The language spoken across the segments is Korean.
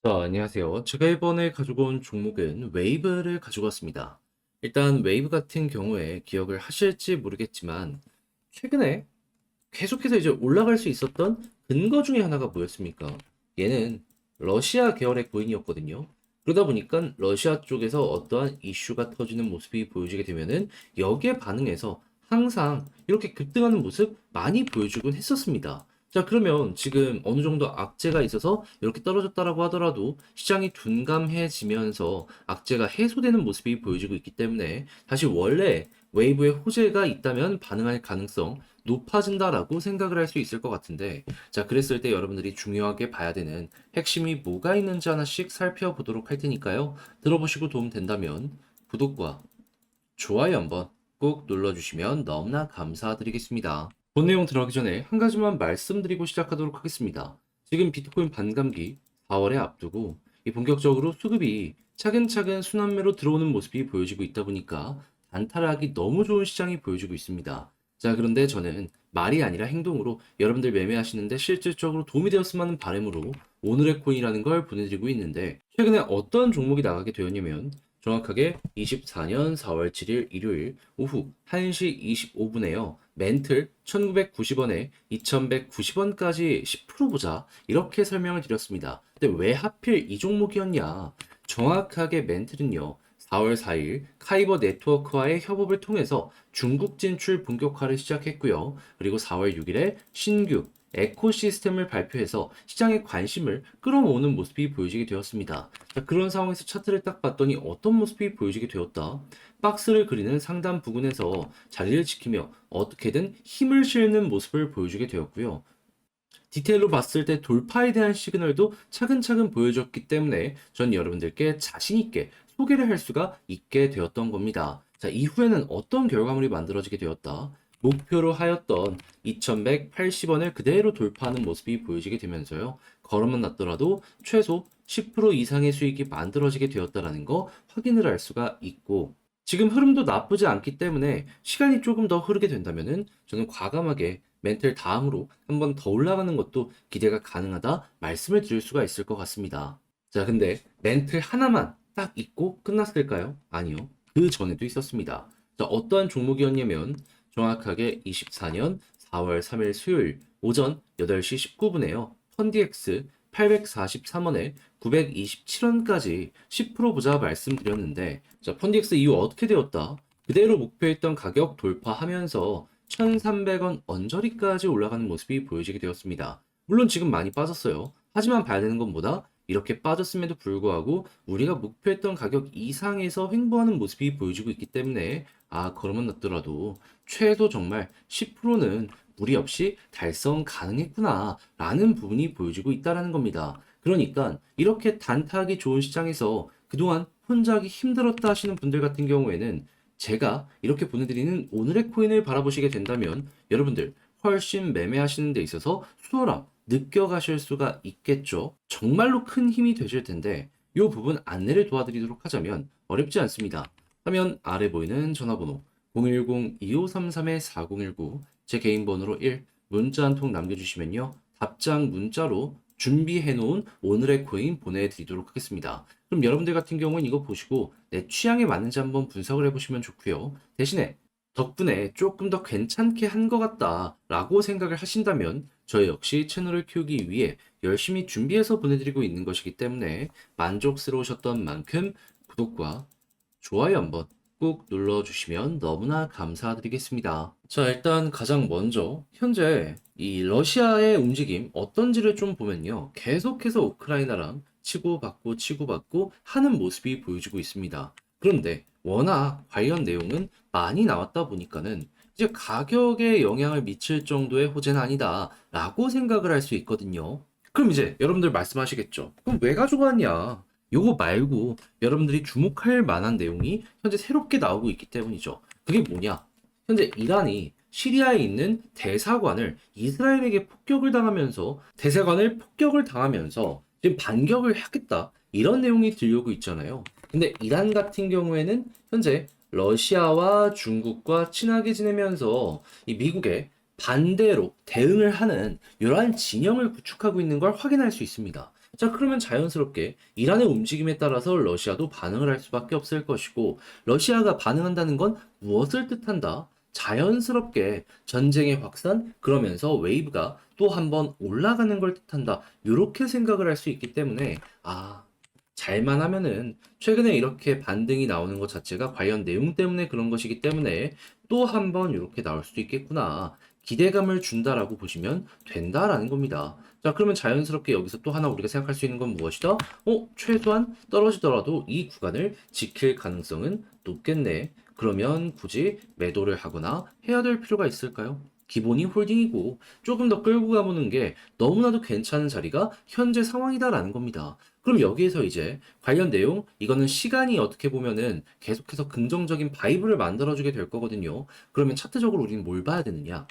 안녕하세요. 제가 이번에 가지고 온 종목은 웨이브를 가지고 왔습니다. 일단 웨이브 같은 경우에 기억을 하실지 모르겠지만 최근에 계속해서 이제 올라갈 수 있었던 근거 중에 하나가 뭐였습니까? 얘는 러시아 계열의 코인이었거든요. 그러다 보니까 러시아 쪽에서 어떠한 이슈가 터지는 모습이 보여지게 되면은 여기에 반응해서 항상 이렇게 급등하는 모습 많이 보여주곤 했었습니다. 자, 그러면 지금 어느 정도 악재가 있어서 이렇게 떨어졌다라고 하더라도 시장이 둔감해지면서 악재가 해소되는 모습이 보여지고 있기 때문에 다시 원래 웨이브의 호재가 있다면 반응할 가능성 높아진다라고 생각을 할 수 있을 것 같은데, 자, 그랬을 때 여러분들이 중요하게 봐야 되는 핵심이 뭐가 있는지 하나씩 살펴보도록 할 테니까요. 들어보시고 도움 된다면 구독과 좋아요 한번 꼭 눌러주시면 너무나 감사드리겠습니다. 본 내용 들어가기 전에 한 가지만 말씀드리고 시작하도록 하겠습니다. 지금 비트코인 반감기 4월에 앞두고 이 본격적으로 수급이 차근차근 순환매로 들어오는 모습이 보여지고 있다 보니까 단타하기 너무 좋은 시장이 보여지고 있습니다. 자, 그런데 저는 말이 아니라 행동으로 여러분들 매매하시는데 실질적으로 도움이 되었으면 하는 바람으로 오늘의 코인이라는 걸 보내드리고 있는데, 최근에 어떤 종목이 나가게 되었냐면 정확하게 24년 4월 7일 일요일 오후 1시 25분에요. 멘틀 1990원에 2190원까지 10% 보자, 이렇게 설명을 드렸습니다. 근데 왜 하필 이 종목이었냐? 정확하게 멘틀은요, 4월 4일 카이버 네트워크와의 협업을 통해서 중국 진출 본격화를 시작했고요. 그리고 4월 6일에 신규 에코시스템을 발표해서 시장의 관심을 끌어모으는 모습이 보여지게 되었습니다. 자, 그런 상황에서 차트를 딱 봤더니 어떤 모습이 보여지게 되었다? 박스를 그리는 상단 부근에서 자리를 지키며 어떻게든 힘을 실는 모습을 보여주게 되었고요. 디테일로 봤을 때 돌파에 대한 시그널도 차근차근 보여줬기 때문에 전 여러분들께 자신있게 소개를 할 수가 있게 되었던 겁니다. 자, 이후에는 어떤 결과물이 만들어지게 되었다? 목표로 하였던 2180원을 그대로 돌파하는 모습이 보여지게 되면서요. 걸음만 났더라도 최소 10% 이상의 수익이 만들어지게 되었다는 거 확인을 할 수가 있고, 지금 흐름도 나쁘지 않기 때문에 시간이 조금 더 흐르게 된다면은 저는 과감하게 멘틀 다음으로 한 번 더 올라가는 것도 기대가 가능하다 말씀을 드릴 수가 있을 것 같습니다. 자, 근데 멘틀 하나만 딱 있고 끝났을까요? 아니요. 그 전에도 있었습니다. 자, 어떠한 종목이었냐면 정확하게 24년 4월 3일 수요일 오전 8시 19분에요. 펀디엑스 843원에 927원까지 10% 보자 말씀드렸는데, 자, 펀디엑스 이후 어떻게 되었다? 그대로 목표했던 가격 돌파하면서 1,300원 언저리까지 올라가는 모습이 보여지게 되었습니다. 물론 지금 많이 빠졌어요. 하지만 봐야 되는 건 뭐다? 이렇게 빠졌음에도 불구하고 우리가 목표했던 가격 이상에서 횡보하는 모습이 보여지고 있기 때문에, 그러면 났더라도 최소 정말 10%는 무리 없이 달성 가능했구나 라는 부분이 보여지고 있다는 겁니다. 그러니까 이렇게 단타하기 좋은 시장에서 그동안 혼자 하기 힘들었다 하시는 분들 같은 경우에는 제가 이렇게 보내드리는 오늘의 코인을 바라보시게 된다면 여러분들 훨씬 매매하시는 데 있어서 수월함 느껴가실 수가 있겠죠. 정말로 큰 힘이 되실 텐데 이 부분 안내를 도와드리도록 하자면 어렵지 않습니다. 화면 아래 보이는 전화번호 010-2533-4019, 제 개인 번호로 1, 문자 한 통 남겨주시면요, 답장 문자로 준비해놓은 오늘의 코인 보내드리도록 하겠습니다. 그럼 여러분들 같은 경우는 이거 보시고 내 취향에 맞는지 한번 분석을 해보시면 좋고요. 대신에 덕분에 조금 더 괜찮게 한 것 같다 라고 생각을 하신다면 저 역시 채널을 키우기 위해 열심히 준비해서 보내드리고 있는 것이기 때문에 만족스러우셨던 만큼 구독과 좋아요 한번 꾹 눌러주시면 너무나 감사드리겠습니다. 자, 일단 가장 먼저 현재 이 러시아의 움직임 어떤지를 좀 보면요, 계속해서 우크라이나랑 치고받고 치고받고 하는 모습이 보여지고 있습니다. 그런데 워낙 관련 내용은 많이 나왔다 보니까는 이제 가격에 영향을 미칠 정도의 호재는 아니다 라고 생각을 할 수 있거든요. 그럼 이제 여러분들 말씀하시겠죠, 그럼 왜 가져갔냐? 요거 말고 여러분들이 주목할 만한 내용이 현재 새롭게 나오고 있기 때문이죠. 그게 뭐냐? 현재 이란이 시리아에 있는 대사관을 이스라엘에게 폭격을 당하면서, 대사관을 폭격을 당하면서 지금 반격을 하겠다, 이런 내용이 들려오고 있잖아요. 근데 이란 같은 경우에는 현재 러시아와 중국과 친하게 지내면서 이 미국의 반대로 대응을 하는 이러한 진영을 구축하고 있는 걸 확인할 수 있습니다. 자, 그러면 자연스럽게 이란의 움직임에 따라서 러시아도 반응을 할 수밖에 없을 것이고, 러시아가 반응한다는 건 무엇을 뜻한다? 자연스럽게 전쟁의 확산, 그러면서 웨이브가 또 한 번 올라가는 걸 뜻한다. 이렇게 생각을 할 수 있기 때문에, 잘만 하면은 최근에 이렇게 반등이 나오는 것 자체가 관련 내용 때문에 그런 것이기 때문에 또 한 번 이렇게 나올 수도 있겠구나. 기대감을 준다라고 보시면 된다라는 겁니다. 자, 그러면 자연스럽게 여기서 또 하나 우리가 생각할 수 있는 건 무엇이다? 최소한 떨어지더라도 이 구간을 지킬 가능성은 높겠네. 그러면 굳이 매도를 하거나 해야 될 필요가 있을까요? 기본이 홀딩이고 조금 더 끌고 가보는 게 너무나도 괜찮은 자리가 현재 상황이다라는 겁니다. 그럼 여기에서 이제 관련 내용, 이거는 시간이 어떻게 보면은 계속해서 긍정적인 바이브를 만들어주게 될 거거든요. 그러면 차트적으로 우리는 뭘 봐야 되느냐?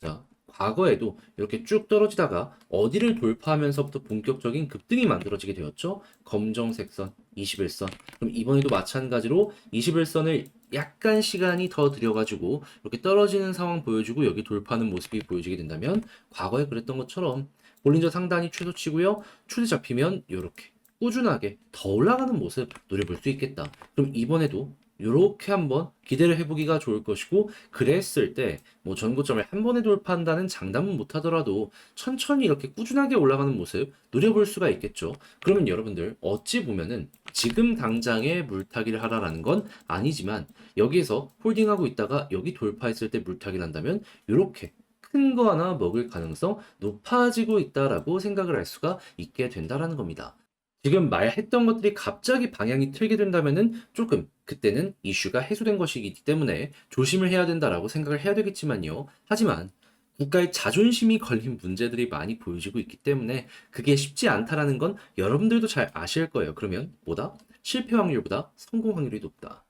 자, 과거에도 이렇게 쭉 떨어지다가 어디를 돌파하면서부터 본격적인 급등이 만들어지게 되었죠? 검정색 선, 21선. 그럼 이번에도 마찬가지로 21선을 약간 시간이 더 들여가지고 이렇게 떨어지는 상황 보여주고 여기 돌파하는 모습이 보여지게 된다면 과거에 그랬던 것처럼 볼린저 상단이 최소치고요. 추세 잡히면 이렇게 꾸준하게 더 올라가는 모습 노려볼 수 있겠다. 그럼 이번에도 이렇게 한번 기대를 해보기가 좋을 것이고, 그랬을 때 뭐 전고점을 한 번에 돌파한다는 장담은 못하더라도 천천히 이렇게 꾸준하게 올라가는 모습 노려볼 수가 있겠죠. 그러면 여러분들 어찌 보면은 지금 당장에 물타기를 하라라는 건 아니지만, 여기에서 홀딩하고 있다가 여기 돌파했을 때 물타기를 한다면 이렇게 큰 거 하나 먹을 가능성 높아지고 있다라고 생각을 할 수가 있게 된다라는 겁니다. 지금 말했던 것들이 갑자기 방향이 틀게 된다면은 조금 그때는 이슈가 해소된 것이기 때문에 조심을 해야 된다라고 생각을 해야 되겠지만요. 하지만 국가의 자존심이 걸린 문제들이 많이 보여지고 있기 때문에 그게 쉽지 않다라는 건 여러분들도 잘 아실 거예요. 그러면 뭐다? 실패 확률보다 성공 확률이 높다.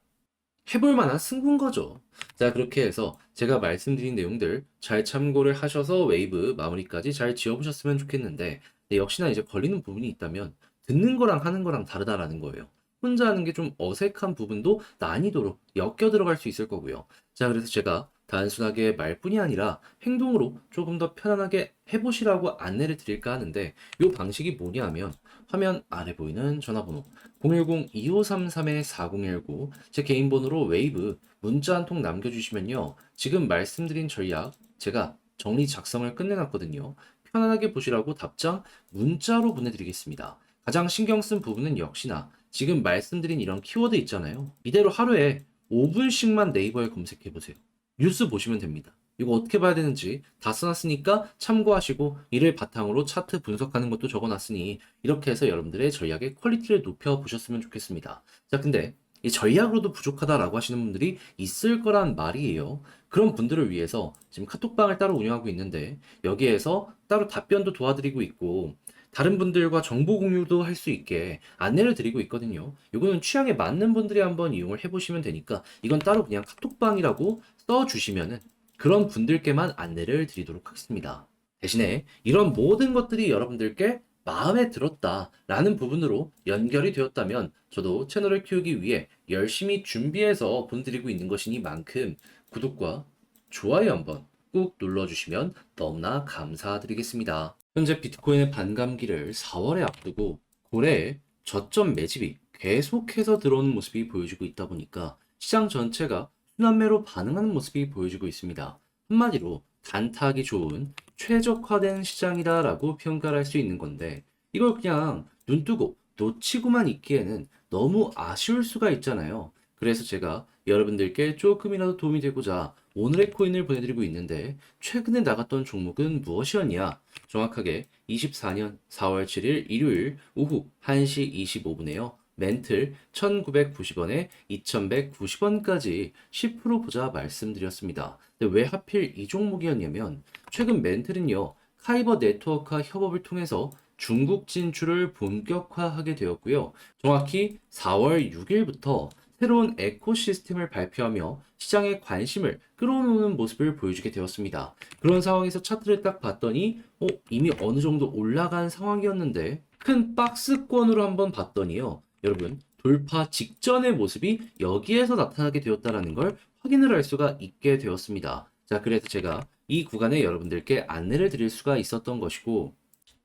해볼 만한 승부인 거죠. 자, 그렇게 해서 제가 말씀드린 내용들 잘 참고를 하셔서 웨이브 마무리까지 잘 지어보셨으면 좋겠는데, 네, 역시나 이제 걸리는 부분이 있다면 듣는 거랑 하는 거랑 다르다라는 거예요. 혼자 하는 게 좀 어색한 부분도 난이도로 엮여 들어갈 수 있을 거고요. 자, 그래서 제가 단순하게 말뿐이 아니라 행동으로 조금 더 편안하게 해보시라고 안내를 드릴까 하는데, 이 방식이 뭐냐면 화면 아래 보이는 전화번호 010-2533-4019, 제 개인 번호로 웨이브 문자 한 통 남겨주시면요. 지금 말씀드린 전략 제가 정리 작성을 끝내놨거든요. 편안하게 보시라고 답장 문자로 보내드리겠습니다. 가장 신경 쓴 부분은 역시나 지금 말씀드린 이런 키워드 있잖아요. 이대로 하루에 5분씩만 네이버에 검색해보세요. 뉴스 보시면 됩니다. 이거 어떻게 봐야 되는지 다 써놨으니까 참고하시고, 이를 바탕으로 차트 분석하는 것도 적어놨으니 이렇게 해서 여러분들의 전략의 퀄리티를 높여보셨으면 좋겠습니다. 자, 근데 이 전략으로도 부족하다라고 하시는 분들이 있을 거란 말이에요. 그런 분들을 위해서 지금 카톡방을 따로 운영하고 있는데, 여기에서 따로 답변도 도와드리고 있고 다른 분들과 정보 공유도 할 수 있게 안내를 드리고 있거든요. 이거는 취향에 맞는 분들이 한번 이용을 해보시면 되니까 이건 따로 그냥 카톡방이라고 써주시면은 그런 분들께만 안내를 드리도록 하겠습니다. 대신에 이런 모든 것들이 여러분들께 마음에 들었다라는 부분으로 연결이 되었다면 저도 채널을 키우기 위해 열심히 준비해서 보내드리고 있는 것이니만큼 구독과 좋아요 한번 꾹 눌러주시면 너무나 감사드리겠습니다. 현재 비트코인의 반감기를 4월에 앞두고 고래의 저점 매집이 계속해서 들어오는 모습이 보여지고 있다 보니까 시장 전체가 순환매로 반응하는 모습이 보여지고 있습니다. 한마디로 단타하기 좋은 최적화된 시장이다라고 평가를 할 수 있는 건데, 이걸 그냥 눈뜨고 놓치고만 있기에는 너무 아쉬울 수가 있잖아요. 그래서 제가 여러분들께 조금이라도 도움이 되고자 오늘의 코인을 보내드리고 있는데, 최근에 나갔던 종목은 무엇이었냐? 정확하게 24년 4월 7일 일요일 오후 1시 25분에요. 멘틀 1990원에 2190원까지 10% 보자 말씀드렸습니다. 근데 왜 하필 이 종목이었냐면, 최근 멘틀은요, 카이버 네트워크와 협업을 통해서 중국 진출을 본격화하게 되었고요. 정확히 4월 6일부터 새로운 에코시스템을 발표하며 시장의 관심을 끌어오는 모습을 보여주게 되었습니다. 그런 상황에서 차트를 딱 봤더니 이미 어느 정도 올라간 상황이었는데, 큰 박스권으로 한번 봤더니요, 여러분 돌파 직전의 모습이 여기에서 나타나게 되었다는 걸 확인을 할 수가 있게 되었습니다. 자, 그래서 제가 이 구간에 여러분들께 안내를 드릴 수가 있었던 것이고,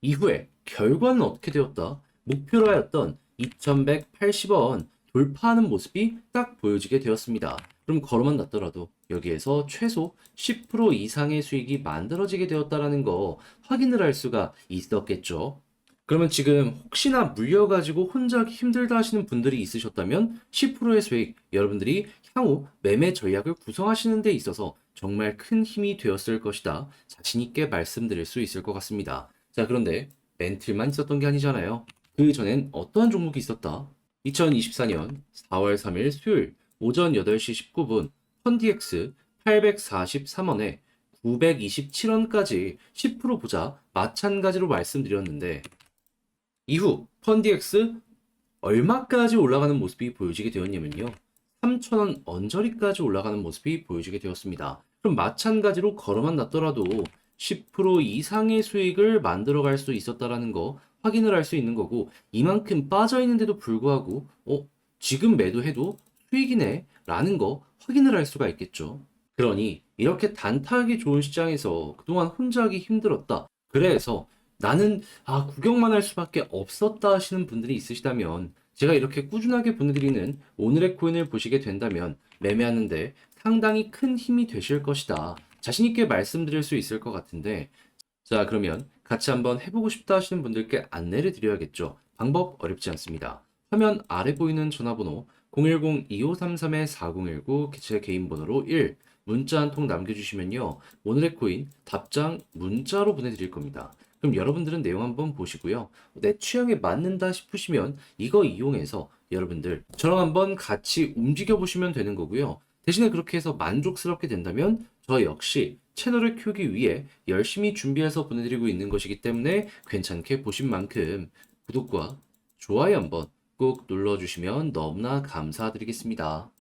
이후에 결과는 어떻게 되었다? 목표로 하였던 2180원 돌파하는 모습이 딱 보여지게 되었습니다. 그럼 걸어만 놨더라도 여기에서 최소 10% 이상의 수익이 만들어지게 되었다라는 거 확인을 할 수가 있었겠죠. 그러면 지금 혹시나 물려가지고 혼자 하기 힘들다 하시는 분들이 있으셨다면 10%의 수익, 여러분들이 향후 매매 전략을 구성하시는 데 있어서 정말 큰 힘이 되었을 것이다. 자신 있게 말씀드릴 수 있을 것 같습니다. 자, 그런데 멘틀만 있었던 게 아니잖아요. 그 전엔 어떠한 종목이 있었다? 2024년 4월 3일 수요일 오전 8시 19분 펀디엑스 843원에 927원까지 10% 보자 마찬가지로 말씀드렸는데 이후 펀디엑스 얼마까지 올라가는 모습이 보여지게 되었냐면요. 3,000원 언저리까지 올라가는 모습이 보여지게 되었습니다. 그럼 마찬가지로 걸어만 놨더라도 10% 이상의 수익을 만들어 갈 수 있었다라는 거 확인을 할 수 있는 거고 이만큼 빠져 있는데도 불구하고 지금 매도해도 수익이네 라는 거 확인을 할 수가 있겠죠. 그러니 이렇게 단타하기 좋은 시장에서 그동안 혼자 하기 힘들었다. 그래서 나는 구경만 할 수밖에 없었다 하시는 분들이 있으시다면 제가 이렇게 꾸준하게 보내드리는 오늘의 코인을 보시게 된다면 매매하는데 상당히 큰 힘이 되실 것이다. 자신 있게 말씀드릴 수 있을 것 같은데 자, 그러면 같이 한번 해보고 싶다 하시는 분들께 안내를 드려야겠죠. 방법 어렵지 않습니다. 화면 아래 보이는 전화번호 010-2533-4019 제 개인 번호로 1 문자 한 통 남겨주시면요. 오늘의 코인 답장 문자로 보내드릴 겁니다. 그럼 여러분들은 내용 한번 보시고요. 내 취향에 맞는다 싶으시면 이거 이용해서 여러분들 저랑 한번 같이 움직여 보시면 되는 거고요. 대신에 그렇게 해서 만족스럽게 된다면 저 역시 채널을 키우기 위해 열심히 준비해서 보내드리고 있는 것이기 때문에 괜찮게 보신 만큼 구독과 좋아요 한번 꼭 눌러주시면 너무나 감사드리겠습니다.